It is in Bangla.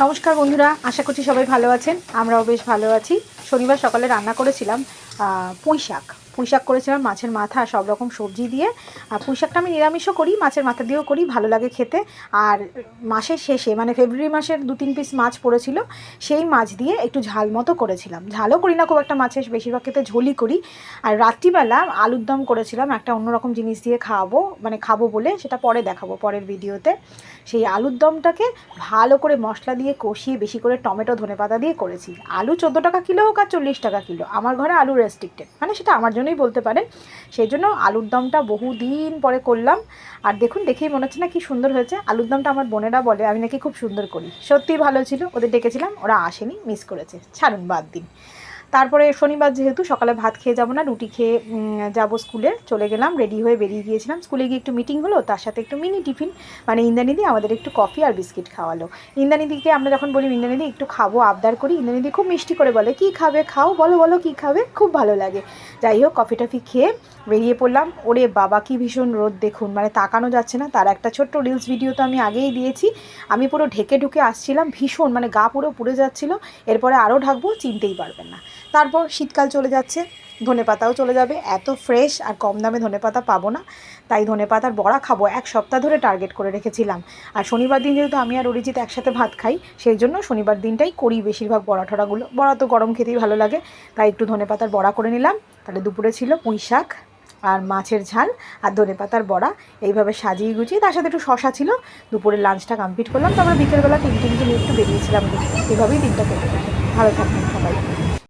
নমস্কার বন্ধুরা, আশা করছি সবাই ভালো আছেন। আমরাও বেশ ভালো আছি। শনিবার সকালে রান্না করেছিলাম পুঁই শাক করেছিলাম, মাছের মাথা সব রকম সবজি দিয়ে। পুঁই শাকটা আমি নিরামিষও করি, মাছের মাথা দিয়েও করি, ভালো লাগে খেতে। আর মাসের শেষে মানে ফেব্রুয়ারি মাসের 2-3 পিস মাছ পড়েছিল, সেই মাছ দিয়ে একটু ঝাল মতো করেছিলাম। ঝালও করি না খুব একটা মাছের, বেশিরভাগ ক্ষেত্রে ঝোলই করি। আর রাত্রিবেলা আলুর দম করেছিলাম, একটা অন্যরকম জিনিস দিয়ে খাবো বলে, সেটা পরে দেখাবো পরের ভিডিওতে। সেই আলুর দমটাকে ভালো করে মশলা দিয়ে কষিয়ে বেশি করে টমেটো ধনেপাতা দিয়ে করেছি। আলু 14 টাকা কিলো হোক আর 40 টাকা কিলো, আমার ঘরে আলু রেস্ট্রিক্টেড, মানে সেটা আমার জন্যই বলতে পারেন। সেই জন্য আলুর দমটা বহুদিন পরে করলাম। আর দেখুন, দেখেই মনে হচ্ছে না কি সুন্দর হয়েছে। আলুর দমটা আমার বোনেরা বলে আমি নাকি খুব সুন্দর করি, সত্যিই ভালো ছিল। ওদের ডেকেছিলাম, ওরা আসেনি, মিস করেছে, ছাড়ুন বাদ দিন। তারপরে শনিবার যেহেতু সকালে ভাত খেয়ে যাবো না, রুটি খেয়ে যাবো স্কুলে, চলে গেলাম, রেডি হয়ে বেরিয়ে গিয়েছিলাম। স্কুলে গিয়ে একটু মিটিং হলো, তার সাথে একটু মিনি টিফিন, মানে ইন্দ্রাণীদি আমাদের একটু কফি আর বিস্কিট খাওয়ালো। ইন্দ্রাণীদিকে আমরা যখন বলি ইন্দ্রাণীদি একটু খাবো, আবদার করি, ইন্দ্রাণীদি খুব মিষ্টি করে বলে কী খাবে, খাও, বলো বলো কী খাবে, খুব ভালো লাগে। যাই হোক, কফি টফি খেয়ে বেরিয়ে পড়লাম। ওরে বাবা, কি ভীষণ রোদ দেখুন, মানে তাকানো যাচ্ছে না। তার একটা ছোট্ট রিলস ভিডিও তো আমি আগেই দিয়েছি। আমি পুরো ঢেকে ঢুকে আসছিলাম, ভীষণ মানে গা পুরো পুড়ে যাচ্ছিলো। এরপরে আরও ঢাকবো, চিনতেই পারবেন না। তারপর শীতকাল চলে যাচ্ছে, ধনেপাতাও চলে যাবে। এত ফ্রেশ আর কম দামে ধনেপাতা পাবো না, তাই ধনেপাতার বড়া খাবো, 1 সপ্তাহ ধরে টার্গেট করে রেখেছিলাম। আর শনিবার দিন যেহেতু আমি আর অরিজিৎ একসাথে ভাত খাই, সেই জন্য শনিবার দিনটাই করি বেশিরভাগ বড়া ঠড়াগুলো। বড়া তো গরম খেতেই ভালো লাগে, তাই একটু ধনেপাতার বড়া করে নিলাম। তাহলে দুপুরে ছিল পুঁই শাক আর মাছের ঝাল আর ধনেপাতার বড়া, এইভাবে সাজিয়ে গুছিয়ে, তার সাথে একটু শশা ছিল। দুপুরের লাঞ্চটা কমপ্লিট করলাম, তারপরে বিকেলবেলা টিনটিনকে নিয়ে একটু বেরিয়েছিলাম। এভাবেই দিনটা কেটে গেছে। ভালো থাকবেন সবাই।